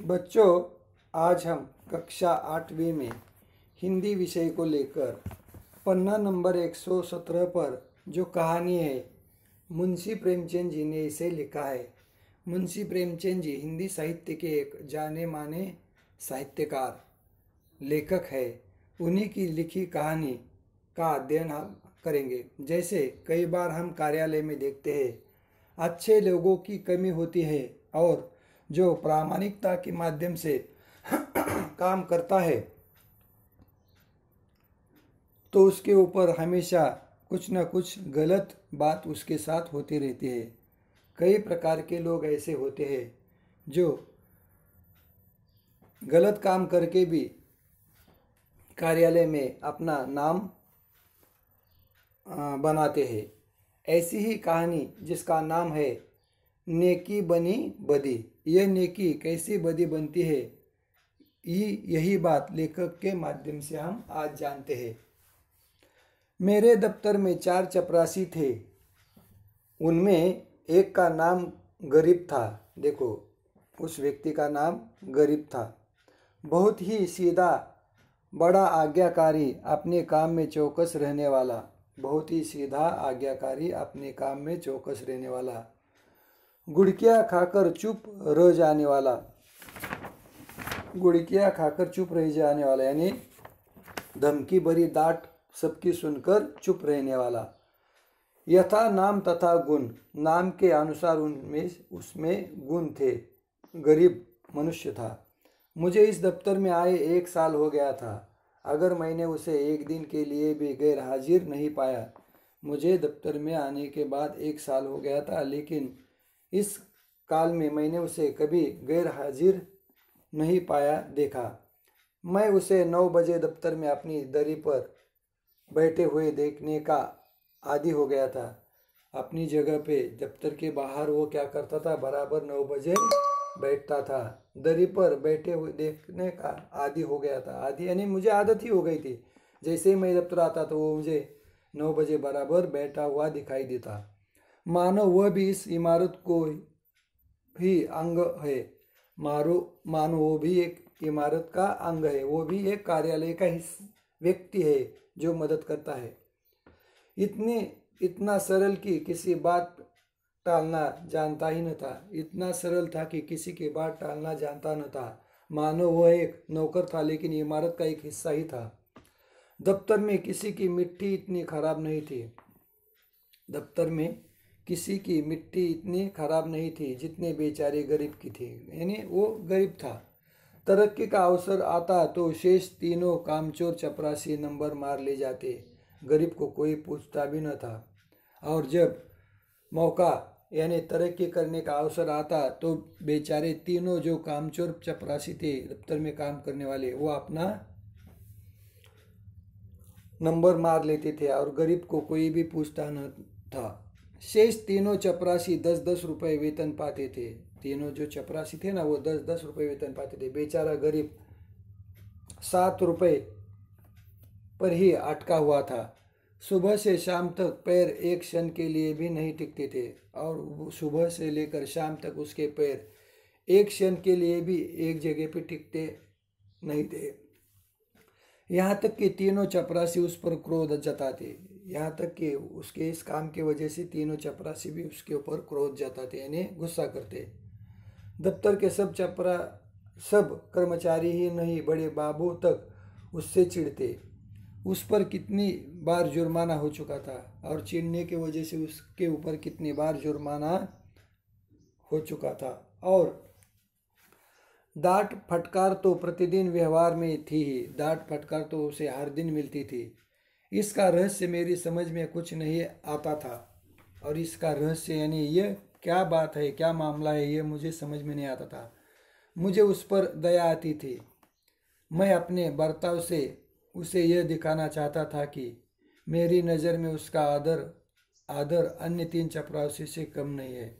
बच्चों, आज हम कक्षा 8वीं में हिंदी विषय को लेकर पन्ना नंबर 117 पर जो कहानी है, मुंशी प्रेमचंद जी ने इसे लिखा है। मुंशी प्रेमचंद जी हिंदी साहित्य के एक जाने माने साहित्यकार लेखक है। उन्हीं की लिखी कहानी का अध्ययन हम करेंगे। जैसे कई बार हम कार्यालय में देखते हैं, अच्छे लोगों की कमी होती है और जो प्रामाणिकता के माध्यम से काम करता है तो उसके ऊपर हमेशा कुछ न कुछ गलत बात उसके साथ होती रहती है। कई प्रकार के लोग ऐसे होते हैं जो गलत काम करके भी कार्यालय में अपना नाम बनाते हैं। ऐसी ही कहानी जिसका नाम है नेकी बनी बदी। यह नेकी कैसी बदी बनती है, यही बात लेखक के माध्यम से हम आज जानते हैं। मेरे दफ्तर में 4 चपरासी थे। उनमें एक का नाम गरीब था। देखो, उस व्यक्ति का नाम गरीब था। बहुत ही सीधा, बड़ा आज्ञाकारी, अपने काम में चौकस रहने वाला। बहुत ही सीधा, आज्ञाकारी, अपने काम में चौकस रहने वाला। गुड़किया खाकर चुप रह जाने वाला। गुड़किया खाकर चुप रह जाने वाला यानी धमकी भरी डांट सबकी सुनकर चुप रहने वाला। यथा नाम तथा गुण, नाम के अनुसार उसमें गुण थे। गरीब मनुष्य था। मुझे इस दफ्तर में आए 1 साल हो गया था। अगर मैंने उसे एक दिन के लिए भी गैर हाजिर नहीं पाया। मुझे दफ्तर में आने के बाद 1 साल हो गया था, लेकिन इस काल में मैंने उसे कभी गैर हाजिर नहीं पाया देखा। मैं उसे 9 बजे दफ्तर में अपनी दरी पर बैठे हुए देखने का आदी हो गया था। अपनी जगह पे दफ्तर के बाहर वो क्या करता था, बराबर 9 बजे बैठता था। दरी पर बैठे हुए देखने का आदी हो गया था। आदी यानी मुझे आदत ही हो गई थी। जैसे ही मैं दफ्तर आता तो वो मुझे 9 बजे बराबर बैठा हुआ दिखाई देता, मानो वह भी इस इमारत को ही अंग है। मानो वो भी एक इमारत का अंग है। वो भी एक कार्यालय का व्यक्ति है जो मदद करता है। इतना सरल कि किसी बात टालना जानता ही न था। इतना सरल था कि किसी की बात टालना जानता न था। मानो वह एक नौकर था, लेकिन इमारत का एक हिस्सा ही था। दफ्तर में किसी की मिट्टी इतनी खराब नहीं थी। दफ्तर में किसी की मिट्टी इतनी खराब नहीं थी जितने बेचारे गरीब की थी। यानी वो गरीब था। तरक्की का अवसर आता तो शेष तीनों कामचोर चपरासी नंबर मार ले जाते। गरीब को कोई पूछता भी न था। और जब मौका यानी तरक्की करने का अवसर आता तो बेचारे तीनों जो कामचोर चपरासी थे दफ्तर में काम करने वाले, वो अपना नंबर मार लेते थे और गरीब को कोई भी पूछता न था। शेष तीनों चपरासी 10-10 रुपये वेतन पाते थे। तीनों जो चपरासी थे ना, वो 10-10 रुपये वेतन पाते थे। बेचारा गरीब 7 रुपये पर ही अटका हुआ था। सुबह से शाम तक पैर एक क्षण के लिए भी नहीं टिकते थे और सुबह से लेकर शाम तक उसके पैर एक क्षण के लिए भी एक जगह पे टिकते नहीं थे। यहाँ तक कि तीनों चपरासी उस पर क्रोध जताते। यहाँ तक कि उसके इस काम की वजह से तीनों चपरासी भी उसके ऊपर क्रोध जताते यानी गुस्सा करते। दफ्तर के सब कर्मचारी ही नहीं, बड़े बाबू तक उससे चिढ़ते। उस पर कितनी बार जुर्माना हो चुका था और चिढ़ने की वजह से उसके ऊपर कितनी बार जुर्माना हो चुका था। और डांट फटकार तो प्रतिदिन व्यवहार में थी ही। डांट फटकार तो उसे हर दिन मिलती थी। इसका रहस्य मेरी समझ में कुछ नहीं आता था। और इसका रहस्य यानी ये क्या बात है, क्या मामला है, ये मुझे समझ में नहीं आता था। मुझे उस पर दया आती थी। मैं अपने बर्ताव से उसे यह दिखाना चाहता था कि मेरी नज़र में उसका आदर अन्य 3 चपरासी से कम नहीं है।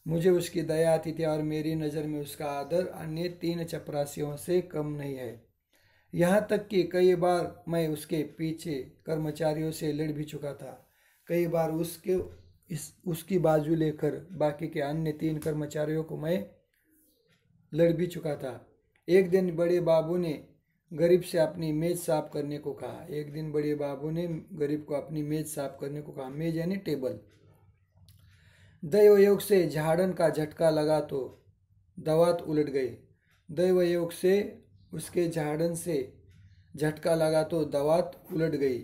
मुझे उसकी दया आती थी और मेरी नज़र में उसका आदर अन्य 3 चपरासियों से कम नहीं है। यहाँ तक कि कई बार मैं उसके पीछे कर्मचारियों से लड़ भी चुका था। कई बार उसकी बाजू लेकर बाकी के अन्य 3 कर्मचारियों को मैं लड़ भी चुका था। एक दिन बड़े बाबू ने गरीब से अपनी मेज साफ करने को कहा। एक दिन बड़े बाबू ने गरीब को अपनी मेज साफ करने को कहा। मेज यानी टेबल। दैव योग से झाड़न का झटका लगा तो दवात उलट गई। दैव योग से उसके झाड़न से झटका लगा तो दवात उलट गई।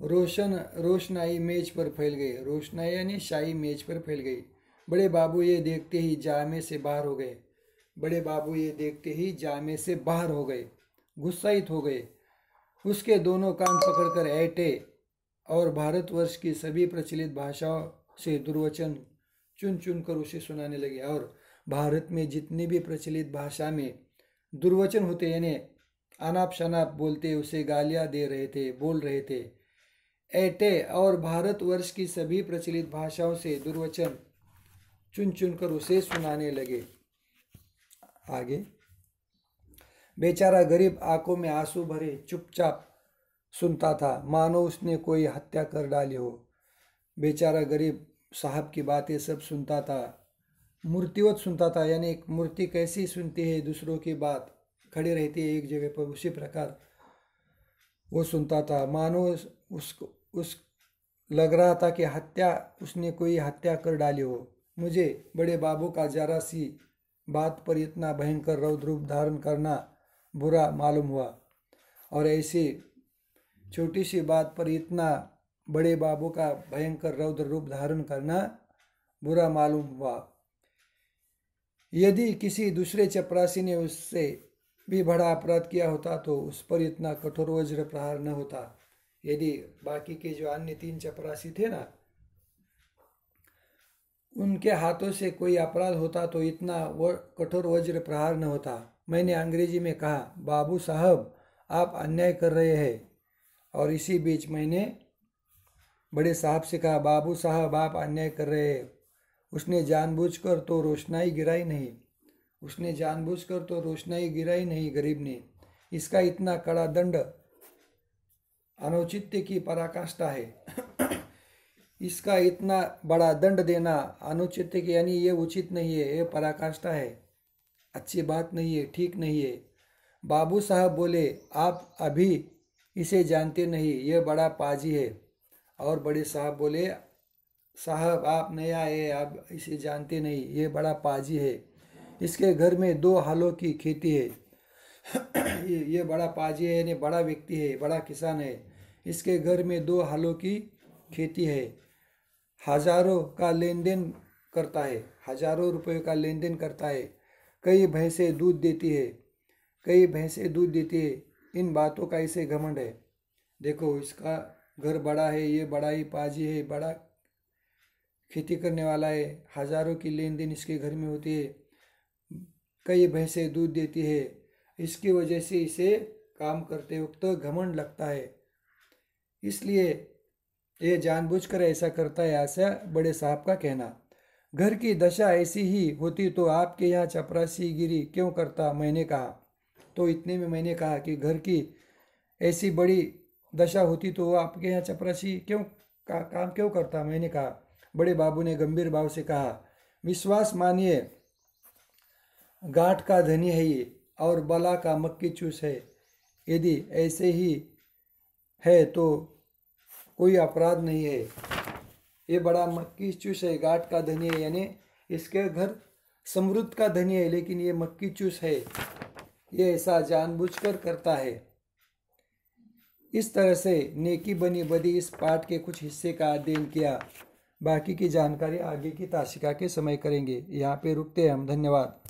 रोशनाई मेज पर फैल गई। रोशनाई यानी शाही मेज पर फैल गई। बड़े बाबू ये देखते ही जामे से बाहर हो गए। बड़े बाबू ये देखते ही जामे से बाहर हो गए, गुस्साइत हो गए। उसके दोनों कान पकड़कर ऐटे और भारतवर्ष की सभी प्रचलित भाषाओं से दुर्वचन चुन चुन कर उसे सुनाने लगे। और भारत में जितनी भी प्रचलित भाषा में दुर्वचन होते यानी अनाप शनाप बोलते उसे गालियाँ दे रहे थे, बोल रहे थे। ऐटे और भारतवर्ष की सभी प्रचलित भाषाओं से दुर्वचन चुन चुन कर उसे सुनाने लगे। आगे, बेचारा गरीब आंखों में आंसू भरे चुपचाप सुनता था, मानो उसने कोई हत्या कर डाली हो। बेचारा गरीब साहब की बातें सब सुनता था, मूर्तिवत सुनता था। यानी एक मूर्ति कैसी सुनती है, दूसरों की बात खड़े रहती है एक जगह पर, उसी प्रकार वो सुनता था। मानो उस लग रहा था कि उसने कोई हत्या कर डाली हो। मुझे बड़े बाबू का जरा सी बात पर इतना भयंकर रौद्र रूप धारण करना बुरा मालूम हुआ, और ऐसी छोटी सी बात पर इतना बड़े बाबू का भयंकर रौद्र रूप धारण करना बुरा मालूम हुआ। यदि किसी दूसरे चपरासी ने उससे भी बड़ा अपराध किया होता तो उस पर इतना कठोर वज्र प्रहार न होता। यदि बाकी के जो अन्य 3 चपरासी थे ना, उनके हाथों से कोई अपराध होता तो इतना कठोर वज्र प्रहार न होता। मैंने अंग्रेजी में कहा, बाबू साहब आप अन्याय कर रहे हैं। और इसी बीच मैंने बड़े साहब से कहा, बाबू साहब आप अन्याय कर रहे हैं। उसने जानबूझकर तो रोशनाई गिराई नहीं। उसने जानबूझकर तो रोशनाई गिराई नहीं गरीब ने। इसका इतना कड़ा दंड अनुचित्य की पराकाष्ठा है। इसका इतना बड़ा दंड देना अनुचित की यानी ये उचित नहीं है, ये पराकाष्ठा है, अच्छी बात नहीं है, ठीक नहीं है। बाबू साहब बोले, आप अभी इसे जानते नहीं, ये बड़ा पाजी है। और बड़े साहब बोले, साहब आप नया है, आप इसे जानते नहीं, ये बड़ा पाजी है। इसके घर में 2 हालों की खेती है। ये बड़ा पाजी है यानी बड़ा व्यक्ति है, बड़ा किसान है। इसके घर में 2 हालों की खेती है। हजारों का लेन देन करता है, हजारों रुपये का लेन देन करता है। कई भैंसें दूध देती है, कई भैंसें दूध देती है। इन बातों का इसे घमंड है। देखो इसका घर बड़ा है, ये बड़ा ही पाजी है, बड़ा खेती करने वाला है। हजारों की लेन देन इसके घर में होती है, कई भैंसें दूध देती है। इसकी वजह से इसे काम करते वक्त घमंड लगता है, इसलिए ये जानबूझकर ऐसा करता है, ऐसा बड़े साहब का कहना। घर की दशा ऐसी ही होती तो आपके यहाँ चपरासीगिरी क्यों करता, मैंने कहा। तो इतने में मैंने कहा कि घर की ऐसी बड़ी दशा होती तो वो आपके यहाँ चपरासी काम क्यों करता, मैंने कहा। बड़े बाबू ने गंभीर भाव से कहा, विश्वास मानिए गांठ का धनी है ये और बला का मक्की चूस है। यदि ऐसे ही है तो कोई अपराध नहीं है। ये बड़ा मक्की चूस है, गांठ का धनी है, यानी इसके घर समृद्ध का धनी है, लेकिन ये मक्की चूस है, ये ऐसा जानबूझकर करता है। इस तरह से नेकी बनी बदी इस पाठ के कुछ हिस्से का अध्ययन किया। बाकी की जानकारी आगे की ताशिका के समय करेंगे। यहाँ पे रुकते हैं हम। धन्यवाद।